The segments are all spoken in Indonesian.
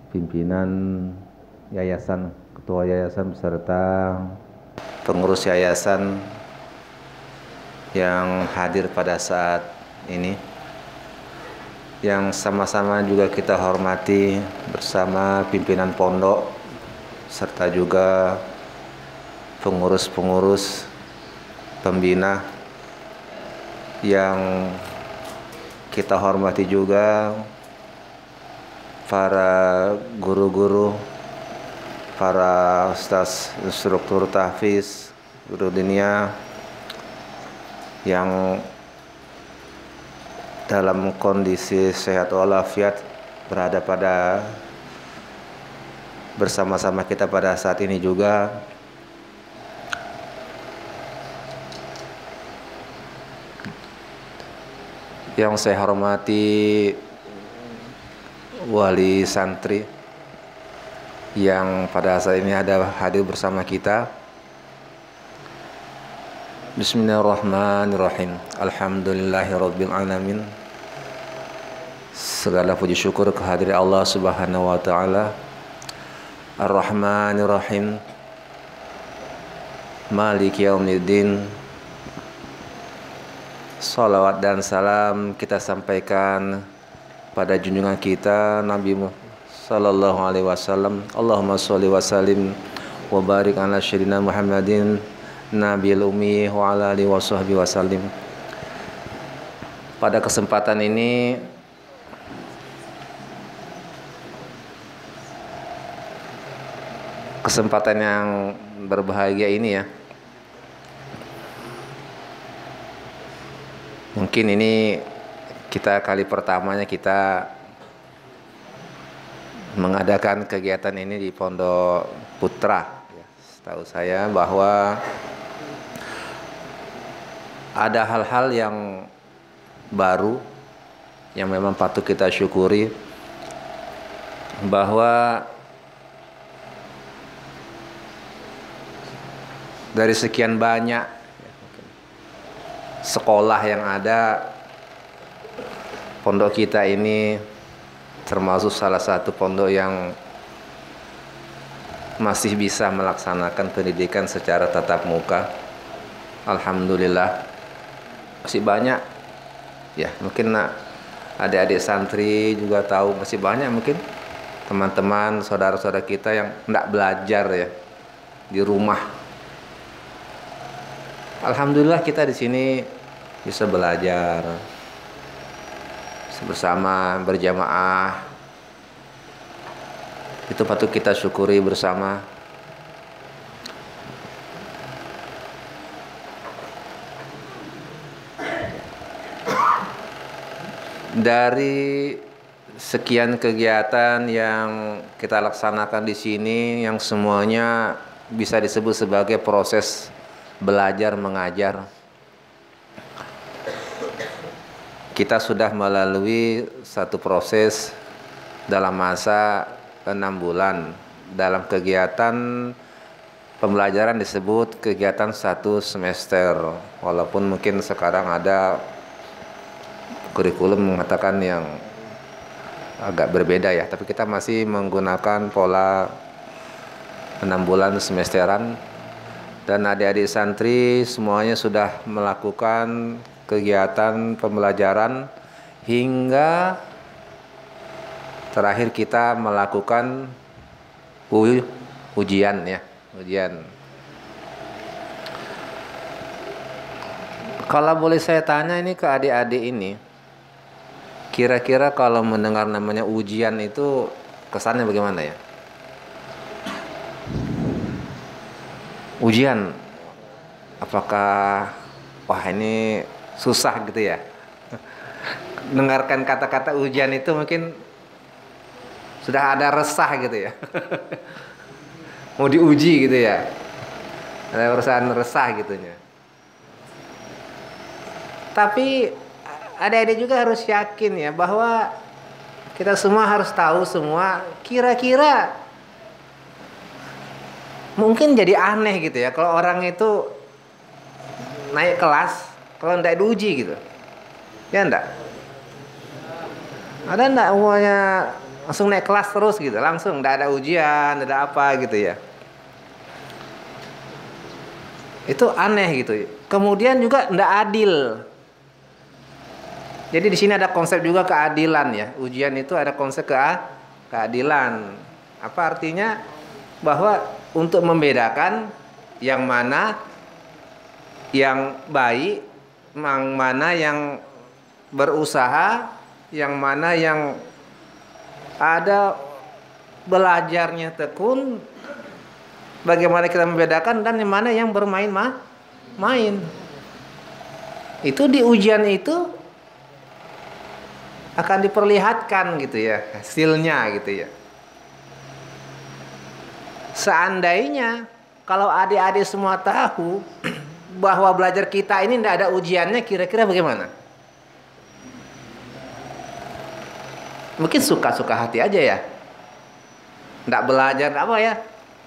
pimpinan yayasan, ketua yayasan beserta pengurus yayasan yang hadir pada saat ini, yang sama-sama juga kita hormati bersama pimpinan pondok serta juga pengurus-pengurus pembina yang kita hormati juga para guru-guru, para ustaz instruktur tahfiz, guru dunia yang dalam kondisi sehat walafiat berada pada bersama-sama kita pada saat ini juga. Yang saya hormati wali santri yang pada saat ini ada hadir bersama kita. Bismillahirrahmanirrahim. Alhamdulillahirabbil alamin. Segala puji syukur kehadirat Allah Subhanahu wa taala. Ar-Rahmanirrahim. Maliki yaumiddin. Salawat dan salam kita sampaikan pada junjungan kita Nabi sallallahu alaihi wasallam. Allahumma sholli wa sallim wa barik ala sayyidina Muhammadin Nabil Ummi wa ala alihi wa sahbihi wasallim. Pada kesempatan ini kesempatan yang berbahagia ini ya, mungkin ini kita kali pertamanya kita mengadakan kegiatan ini di Pondok Putra. Setahu saya bahwa ada hal-hal yang baru yang memang patut kita syukuri, bahwa dari sekian banyak sekolah yang ada, pondok kita ini termasuk salah satu pondok yang masih bisa melaksanakan pendidikan secara tatap muka. Alhamdulillah, masih banyak ya, mungkin adik-adik santri juga tahu, masih banyak mungkin teman-teman saudara-saudara kita yang tidak belajar ya di rumah. Alhamdulillah kita di sini bisa belajar bersama, berjamaah. Itu patut kita syukuri bersama. Dari sekian kegiatan yang kita laksanakan di sini, yang semuanya bisa disebut sebagai proses belajar mengajar, kita sudah melalui satu proses dalam masa 6 bulan dalam kegiatan pembelajaran disebut kegiatan 1 semester. Walaupun mungkin sekarang ada kurikulum mengatakan yang agak berbeda ya, tapi kita masih menggunakan pola 6 bulan semesteran. Dan adik-adik santri semuanya sudah melakukan kegiatan pembelajaran hingga terakhir kita melakukan ujian ya, ujian. Kalau boleh saya tanya ini ke adik-adik ini, kira-kira kalau mendengar namanya ujian itu kesannya bagaimana ya? Ujian, apakah wah ini susah gitu ya? Dengarkan kata-kata ujian itu mungkin sudah ada resah gitu ya. Mau diuji gitu ya, ada perasaan resah gitunya. Tapi adik-adik juga harus yakin ya, bahwa kita semua harus tahu semua, kira-kira mungkin jadi aneh gitu ya kalau orang itu naik kelas kalau tidak diuji gitu. Ya enggak? Ada enggak umumnya langsung naik kelas terus gitu, langsung nggak ada ujian, nggak ada apa gitu ya. Itu aneh gitu. Kemudian juga nggak adil. Jadi di sini ada konsep juga keadilan ya. Ujian itu ada konsep keadilan. Apa artinya? Bahwa untuk membedakan yang mana yang baik, yang mana yang berusaha, yang mana yang ada belajarnya tekun, bagaimana kita membedakan, dan yang mana yang bermain main. Itu di ujian itu akan diperlihatkan gitu ya, hasilnya gitu ya. Seandainya kalau adik-adik semua tahu bahwa belajar kita ini tidak ada ujiannya, kira-kira bagaimana? Mungkin suka-suka hati aja ya, tidak belajar apa ya.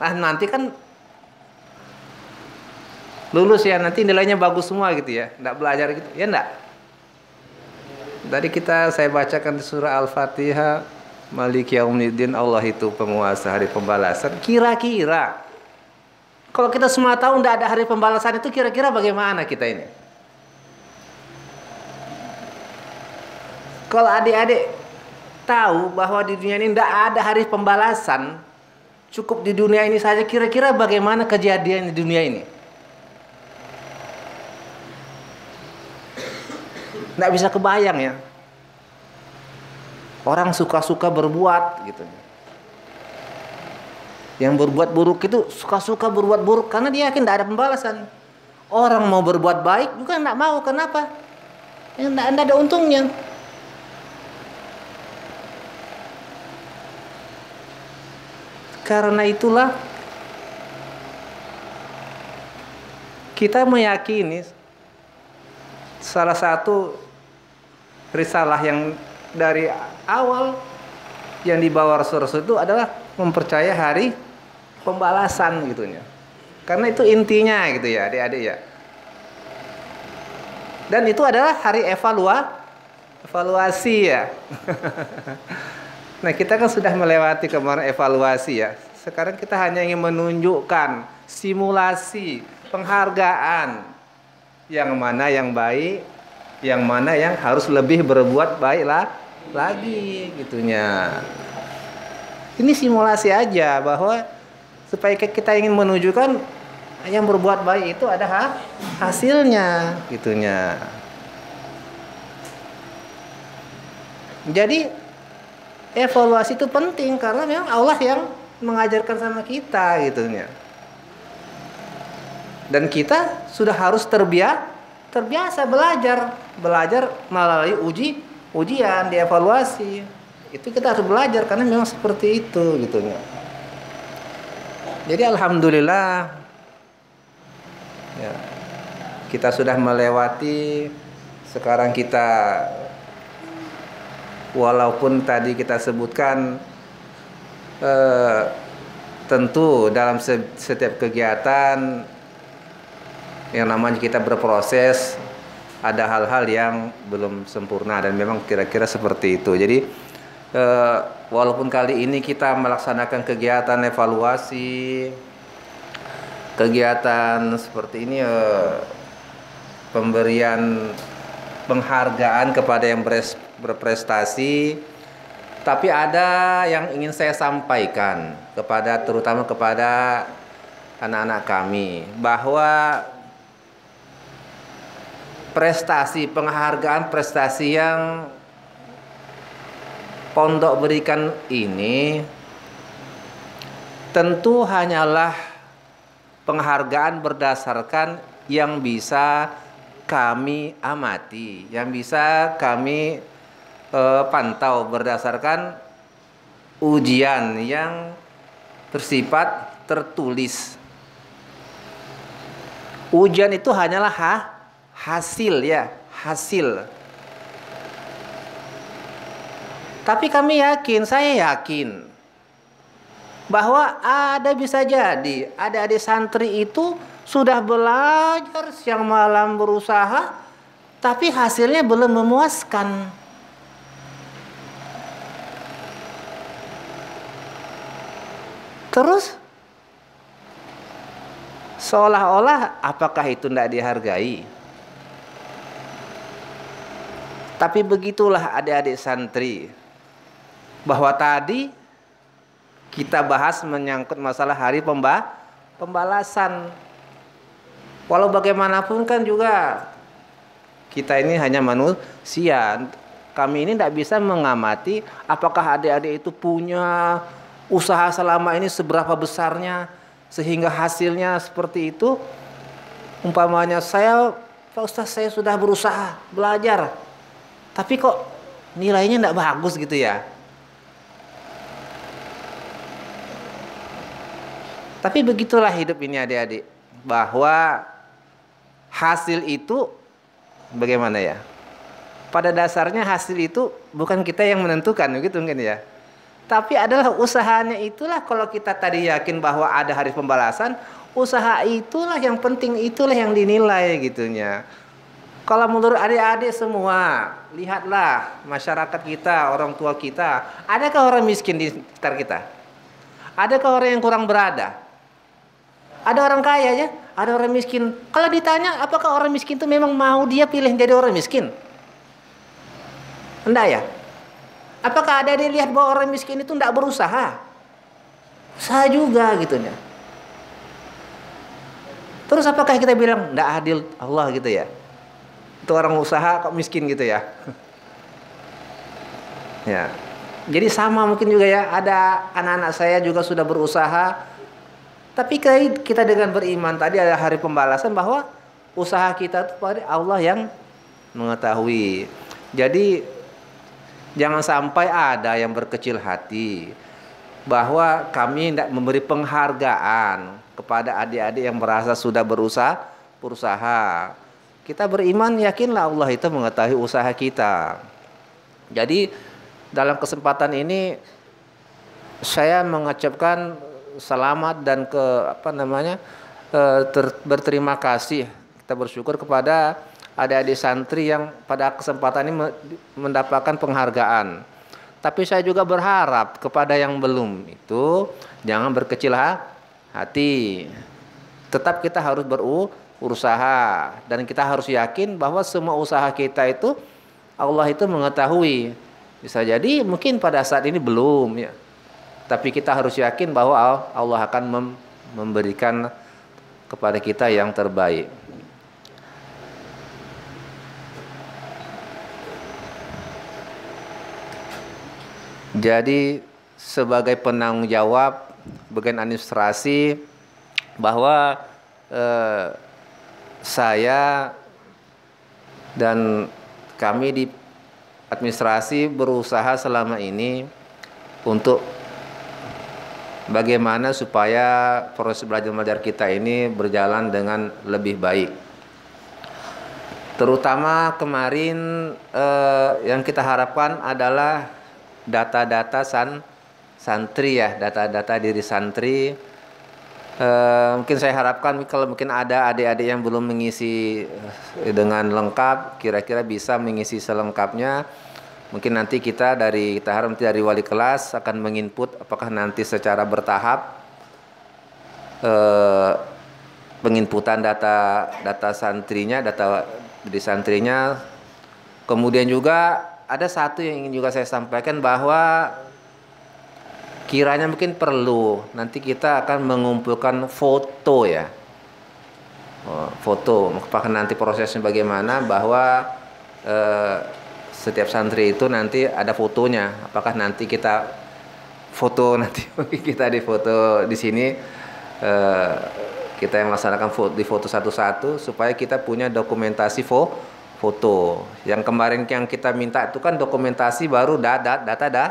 Nanti kan lulus ya, nanti nilainya bagus semua gitu ya, tidak belajar gitu ya, enggak. Tadi saya bacakan di surah Al-Fatihah, Maliki Yaumiddin, Allah itu penguasa hari pembalasan. Kira-kira kalau kita semua tahu tidak ada hari pembalasan itu, kira-kira bagaimana kita ini? Kalau adik-adik tahu bahwa di dunia ini tidak ada hari pembalasan, cukup di dunia ini saja, kira-kira bagaimana kejadian di dunia ini? Tidak bisa kebayang ya. Orang suka-suka berbuat gitu. Yang berbuat buruk itu suka-suka berbuat buruk karena dia yakin tidak ada pembalasan. Orang mau berbuat baik juga tidak mau. Kenapa? Ya, tidak ada untungnya. Karena itulah kita meyakini salah satu risalah yang dari awal yang dibawa Rasul-Rasul itu adalah mempercaya hari pembalasan gitunya. Karena itu intinya gitu ya, adik-adik ya. Dan itu adalah hari evaluasi ya. Nah, kita kan sudah melewati kemarin evaluasi ya. Sekarang kita hanya ingin menunjukkan simulasi penghargaan, yang mana yang baik, yang mana yang harus lebih berbuat baiklah lagi gitunya. Ini simulasi aja, bahwa supaya kita ingin menunjukkan yang berbuat baik itu ada hasilnya gitunya. Jadi evaluasi itu penting karena memang Allah yang mengajarkan sama kita gitunya. Dan kita sudah harus terbiasa belajar melalui ujian, dievaluasi. Itu kita harus belajar karena memang seperti itu gitunya. Jadi alhamdulillah ya, kita sudah melewati. Sekarang kita, walaupun tadi kita sebutkan tentu dalam setiap kegiatan yang namanya kita berproses, ada hal-hal yang belum sempurna dan memang kira-kira seperti itu. Jadi walaupun kali ini kita melaksanakan kegiatan evaluasi, kegiatan seperti ini, pemberian penghargaan kepada yang berprestasi, tapi ada yang ingin saya sampaikan terutama kepada anak-anak kami, bahwa penghargaan prestasi yang pondok berikan ini tentu hanyalah penghargaan berdasarkan yang bisa kami amati, yang bisa kami pantau berdasarkan ujian yang bersifat tertulis. Ujian itu hanyalah hasil ya, hasil. Tapi saya yakin bahwa bisa jadi adik-adik santri itu sudah belajar siang malam berusaha, tapi hasilnya belum memuaskan. Terus seolah-olah apakah itu tidak dihargai? Tapi begitulah adik-adik santri, bahwa tadi kita bahas menyangkut masalah hari pembalasan. Walau bagaimanapun kan juga kita ini hanya manusia. Kami ini tidak bisa mengamati apakah adik-adik itu punya usaha selama ini seberapa besarnya sehingga hasilnya seperti itu. Umpamanya saya, Pak Ustaz, saya sudah berusaha belajar, tapi kok nilainya tidak bagus gitu ya. Tapi begitulah hidup ini adik-adik, bahwa hasil itu bagaimana ya? Pada dasarnya hasil itu bukan kita yang menentukan, begitu mungkin ya. Tapi adalah usahanya itulah, kalau kita tadi yakin bahwa ada hari pembalasan, usaha itulah yang penting, itulah yang dinilai gitunya. Kalau menurut adik-adik semua, lihatlah masyarakat kita, orang tua kita, adakah orang miskin di sekitar kita? Adakah orang yang kurang berada? Ada orang kaya ya, ada orang miskin. Kalau ditanya apakah orang miskin itu memang mau dia pilih jadi orang miskin? Enggak ya? Apakah ada yang lihat bahwa orang miskin itu enggak berusaha? Usaha juga gitu ya. Terus apakah kita bilang enggak adil Allah gitu ya? Itu orang usaha kok miskin gitu ya. Ya. Jadi sama mungkin juga ya, ada anak-anak saya juga sudah berusaha, tapi kita dengan beriman tadi ada hari pembalasan bahwa usaha kita itu pada Allah yang mengetahui. Jadi jangan sampai ada yang berkecil hati bahwa kami tidak memberi penghargaan kepada adik-adik yang merasa sudah berusaha. Kita beriman, yakinlah Allah itu mengetahui usaha kita. Jadi dalam kesempatan ini saya mengucapkan selamat dan berterima kasih. Kita bersyukur kepada adik-adik santri yang pada kesempatan ini mendapatkan penghargaan. Tapi saya juga berharap kepada yang belum itu jangan berkecil hati. Tetap kita harus berusaha, dan kita harus yakin bahwa semua usaha kita itu Allah itu mengetahui. Bisa jadi mungkin pada saat ini belum ya, tapi kita harus yakin bahwa Allah akan memberikan kepada kita yang terbaik. Jadi sebagai penanggung jawab bagian administrasi, bahwa saya dan kami di administrasi berusaha selama ini untuk bagaimana supaya proses belajar mengajar kita ini berjalan dengan lebih baik. Terutama kemarin yang kita harapkan adalah data-data santri ya, data-data diri santri. Mungkin saya harapkan kalau mungkin ada adik-adik yang belum mengisi dengan lengkap, kira-kira bisa mengisi selengkapnya. Mungkin nanti kita harap dari wali kelas akan menginput apakah nanti secara bertahap penginputan data santrinya, data di santrinya. Kemudian juga ada satu yang ingin juga saya sampaikan, bahwa kiranya mungkin perlu nanti kita akan mengumpulkan foto ya, foto. Apakah nanti prosesnya bagaimana, bahwa setiap santri itu nanti ada fotonya. Apakah nanti kita foto, nanti kita di foto di sini, kita yang melaksanakan di foto satu-satu supaya kita punya dokumentasi foto. Yang kemarin yang kita minta itu kan dokumentasi baru data-data.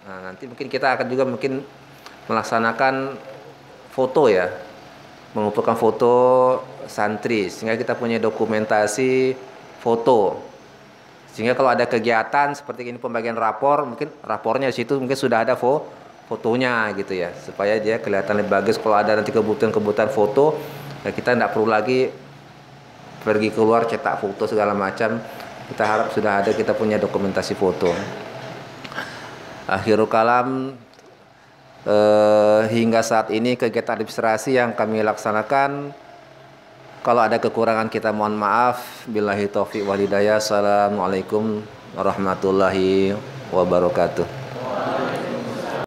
Nah, nanti mungkin kita akan juga mungkin melaksanakan foto ya, mengumpulkan foto santri sehingga kita punya dokumentasi foto. Sehingga kalau ada kegiatan seperti ini pembagian rapor, mungkin rapornya di situ mungkin sudah ada fotonya gitu ya, supaya dia kelihatan lebih bagus. Kalau ada nanti kebutuhan foto, ya kita tidak perlu lagi pergi keluar cetak foto segala macam. Kita harap sudah ada, kita punya dokumentasi foto. Akhirul kalam, hingga saat ini kegiatan administrasi yang kami laksanakan. Kalau ada kekurangan kita mohon maaf. Billahi taufiq wal hidayah. Assalamualaikum warahmatullahi wabarakatuh.